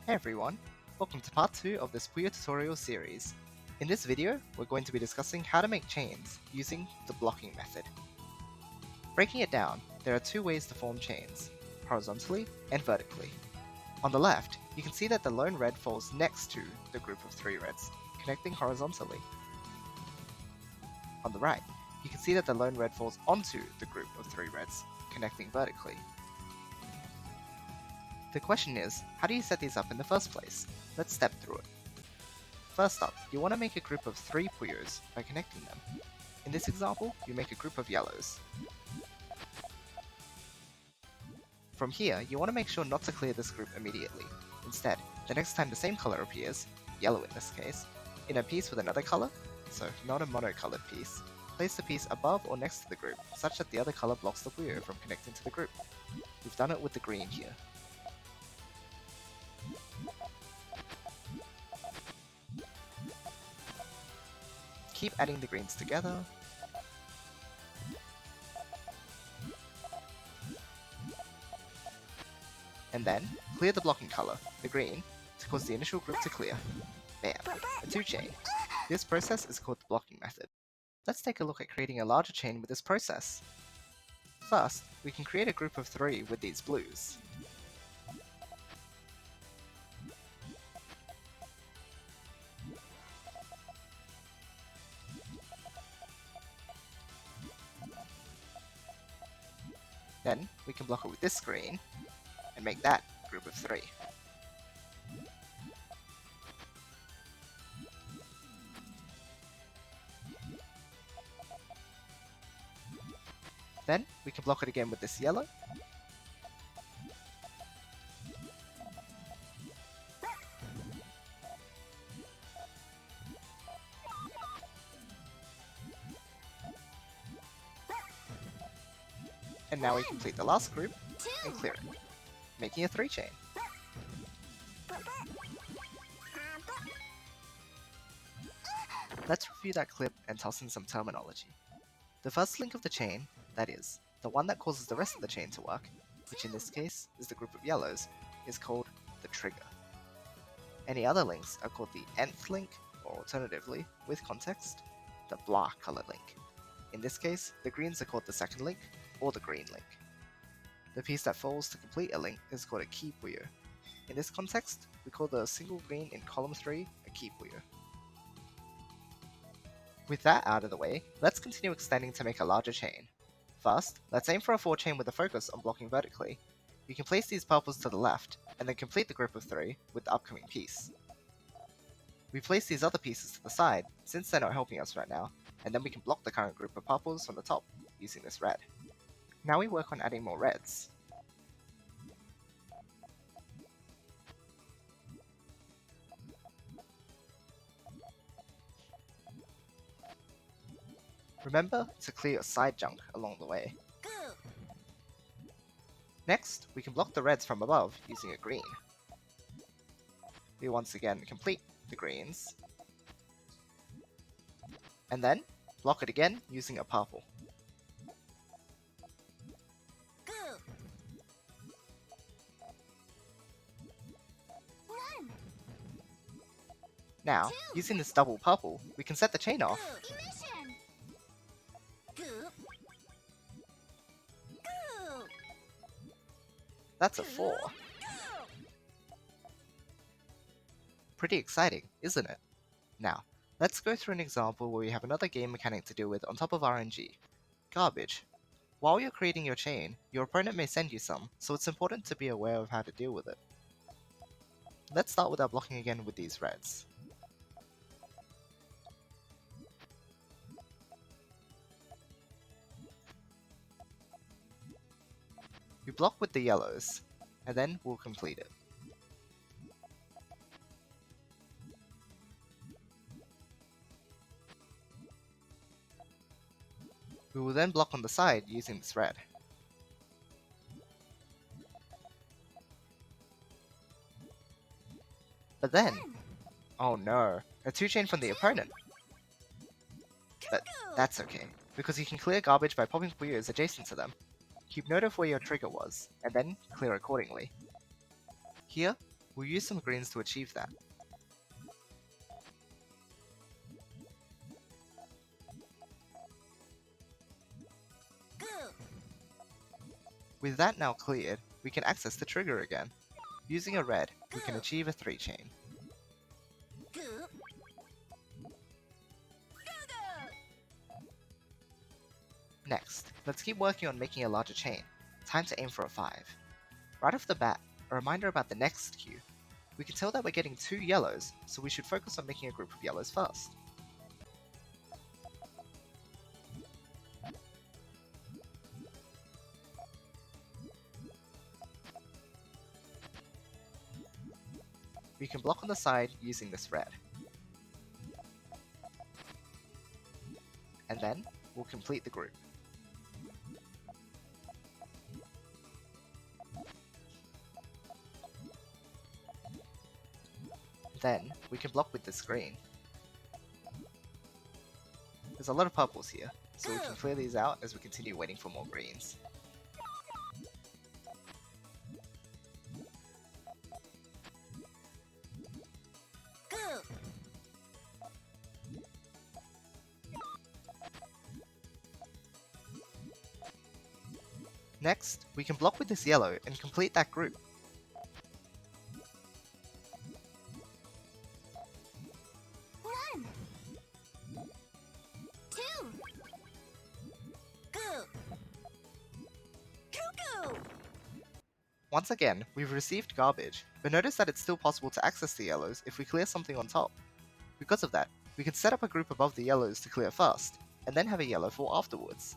Hey everyone, welcome to part 2 of this Puyo tutorial series. In this video, we're going to be discussing how to make chains using the blocking method. Breaking it down, there are two ways to form chains, horizontally and vertically. On the left, you can see that the lone red falls next to the group of 3 reds, connecting horizontally. On the right, you can see that the lone red falls onto the group of 3 reds, connecting vertically. The question is, how do you set these up in the first place? Let's step through it. First up, you want to make a group of 3 Puyos by connecting them. In this example, you make a group of yellows. From here, you want to make sure not to clear this group immediately. Instead, the next time the same color appears, yellow in this case, in a piece with another color, so not a monocolored piece, place the piece above or next to the group such that the other color blocks the Puyo from connecting to the group. We've done it with the green here. Keep adding the greens together. And then, clear the blocking color, the green, to cause the initial group to clear. Bam! A 2-chain. This process is called the blocking method. Let's take a look at creating a larger chain with this process. First, we can create a group of 3 with these blues. Then, we can block it with this green, and make that a group of 3. Then, we can block it again with this yellow, and now we complete the last group and clear it, making a 3-chain. Let's review that clip and toss in some terminology. The first link of the chain, that is, the one that causes the rest of the chain to work, which in this case is the group of yellows, is called the trigger. Any other links are called the nth link, or alternatively, with context, the blah color link. In this case, the greens are called the second link, or the green link. The piece that falls to complete a link is called a key Puyo. In this context, we call the single green in column 3 a key Puyo. With that out of the way, let's continue extending to make a larger chain. First, let's aim for a 4-chain with a focus on blocking vertically. You can place these purples to the left, and then complete the group of 3 with the upcoming piece. We place these other pieces to the side, since they're not helping us right now, and then we can block the current group of purples from the top, using this red. Now we work on adding more reds. Remember to clear your side junk along the way. Next, we can block the reds from above using a green. We once again complete the greens, and then block it again using a purple. Now, using this double purple, we can set the chain off. That's a 4. Pretty exciting, isn't it? Now, let's go through an example where we have another game mechanic to deal with on top of RNG. Garbage. While you're creating your chain, your opponent may send you some, so it's important to be aware of how to deal with it. Let's start with our blocking again with these reds. We block with the yellows, and then we'll complete it. We will then block on the side using this red. But then, oh no, a 2-chain from the opponent. But that's okay, because you can clear garbage by popping Puyos adjacent to them. Keep note of where your trigger was, and then clear accordingly. Here, We'll use some greens to achieve that. With that now cleared, we can access the trigger again. Using a red, we can achieve a 3 chain. Next, let's keep working on making a larger chain. Time to aim for a 5. Right off the bat, a reminder about the next cue. We can tell that we're getting 2 yellows, so we should focus on making a group of yellows first. We can block on the side using this red. And then, we'll complete the group. Then, we can block with this green. There's a lot of purples here, so we can clear these out as we continue waiting for more greens. Next, we can block with this yellow and complete that group. Once again, we've received garbage, but notice that it's still possible to access the yellows if we clear something on top. Because of that, we can set up a group above the yellows to clear first, and then have a yellow fall afterwards.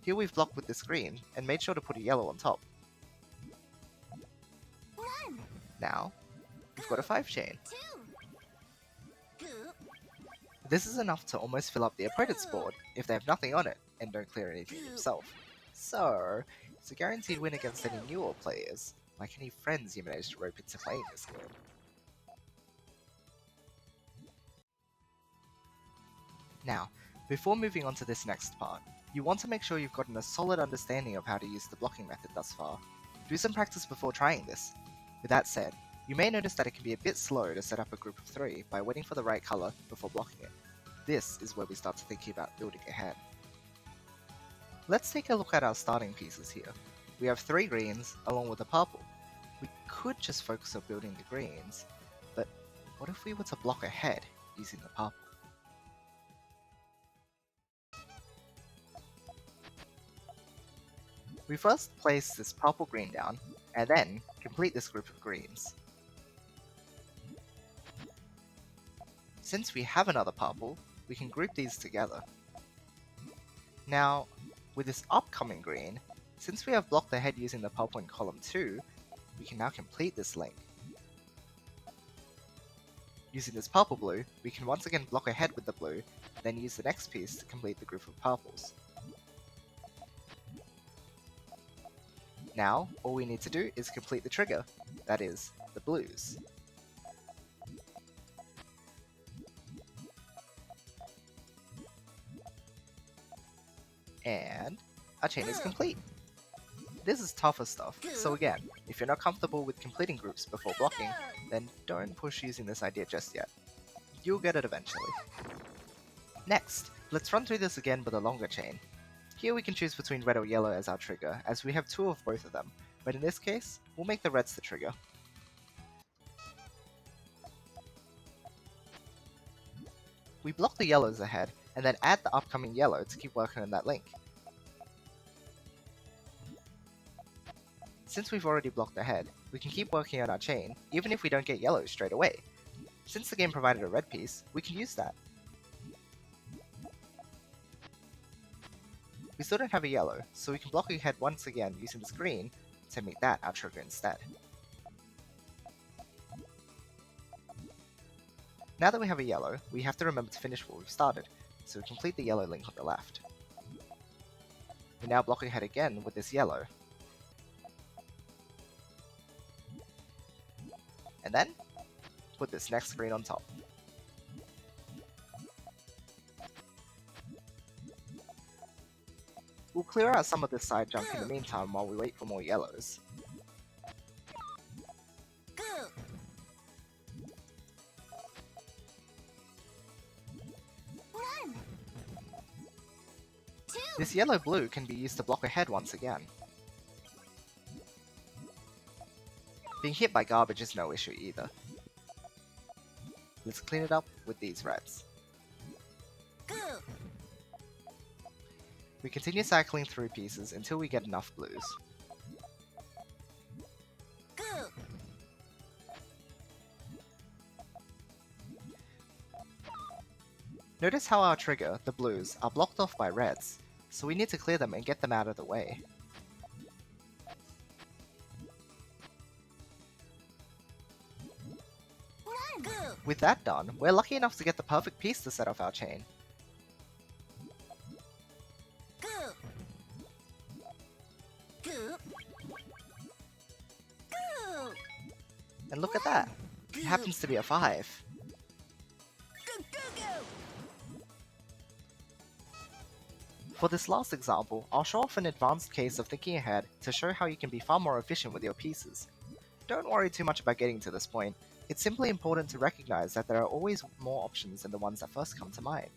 Here we've blocked with this green, and made sure to put a yellow on top. Now, we've got a 5 chain. This is enough to almost fill up the opponent's board if they have nothing on it and don't clear anything themselves. So, it's a guaranteed win against any newer players, like any friends you managed to rope into playing this game. Now, before moving on to this next part, you want to make sure you've gotten a solid understanding of how to use the blocking method thus far. Do some practice before trying this. With that said, you may notice that it can be a bit slow to set up a group of 3 by waiting for the right color before blocking it. This is where we start to thinking about building ahead. Let's take a look at our starting pieces here. We have 3 greens along with a purple. We could just focus on building the greens, but what if we were to block ahead using the purple? We first place this purple green down, and then complete this group of greens. Since we have another purple, we can group these together. Now, with this upcoming green, since we have blocked ahead using the purple in column 2, we can now complete this link. Using this purple blue, we can once again block ahead with the blue, then use the next piece to complete the group of purples. Now, all we need to do is complete the trigger, that is, the blues. And our chain is complete. This is tougher stuff, so again, if you're not comfortable with completing groups before blocking, then don't push using this idea just yet. You'll get it eventually. Next, let's run through this again with a longer chain. Here we can choose between red or yellow as our trigger, as we have 2 of both of them, but in this case, we'll make the reds the trigger. We block the yellows ahead, and then add the upcoming yellow to keep working on that link. Since we've already blocked ahead, we can keep working on our chain, even if we don't get yellows straight away. Since the game provided a red piece, we can use that. We still don't have a yellow, so we can block ahead once again using this green to make that our trigger instead. Now that we have a yellow, we have to remember to finish what we've started, so we complete the yellow link on the left. We now block ahead again with this yellow. And then, put this next screen on top. We'll clear out some of this side junk in the meantime while we wait for more yellows. This yellow-blue can be used to block ahead once again. Being hit by garbage is no issue either. Let's clean it up with these reds. We continue cycling through pieces until we get enough blues. Notice how our trigger, the blues, are blocked off by reds, so we need to clear them and get them out of the way. With that done, we're lucky enough to get the perfect piece to set off our chain. And look at that! It happens to be a 5. For this last example, I'll show off an advanced case of thinking ahead to show how you can be far more efficient with your pieces. Don't worry too much about getting to this point. It's simply important to recognize that there are always more options than the ones that first come to mind.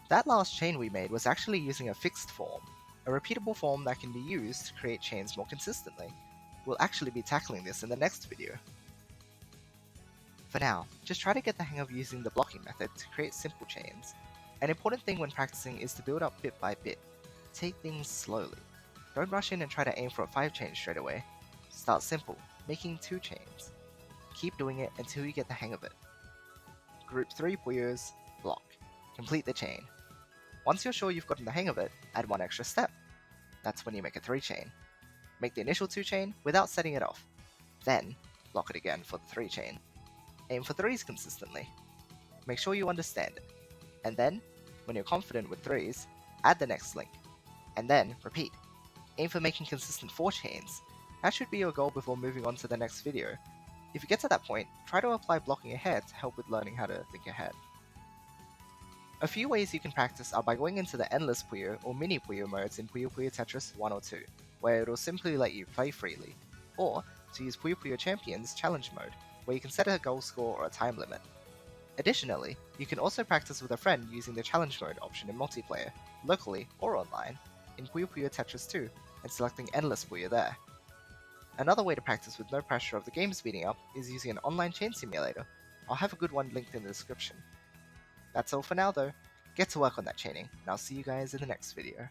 That last chain we made was actually using a fixed form, a repeatable form that can be used to create chains more consistently. We'll actually be tackling this in the next video. For now, just try to get the hang of using the blocking method to create simple chains. An important thing when practicing is to build up bit by bit. Take things slowly. Don't rush in and try to aim for a 5 chain straight away. Start simple, making 2 chains. Keep doing it until you get the hang of it. Group 3 Puyos, block. Complete the chain. Once you're sure you've gotten the hang of it, add 1 extra step. That's when you make a 3 chain. Make the initial 2 chain without setting it off. Then, block it again for the 3 chain. Aim for 3s consistently. Make sure you understand it. And then, when you're confident with 3s, add the next link. And then, repeat. Aim for making consistent 4 chains. That should be your goal before moving on to the next video. If you get to that point, try to apply blocking ahead to help with learning how to think ahead. A few ways you can practice are by going into the Endless Puyo or Mini Puyo modes in Puyo Puyo Tetris 1 or 2, where it'll simply let you play freely, or to use Puyo Puyo Champions Challenge mode, where you can set a goal score or a time limit. Additionally, you can also practice with a friend using the Challenge mode option in multiplayer, locally or online, in Puyo Puyo Tetris 2, and selecting Endless Puyo there. Another way to practice with no pressure of the game speeding up is using an online chain simulator. I'll have a good one linked in the description. That's all for now though. Get to work on that chaining, and I'll see you guys in the next video.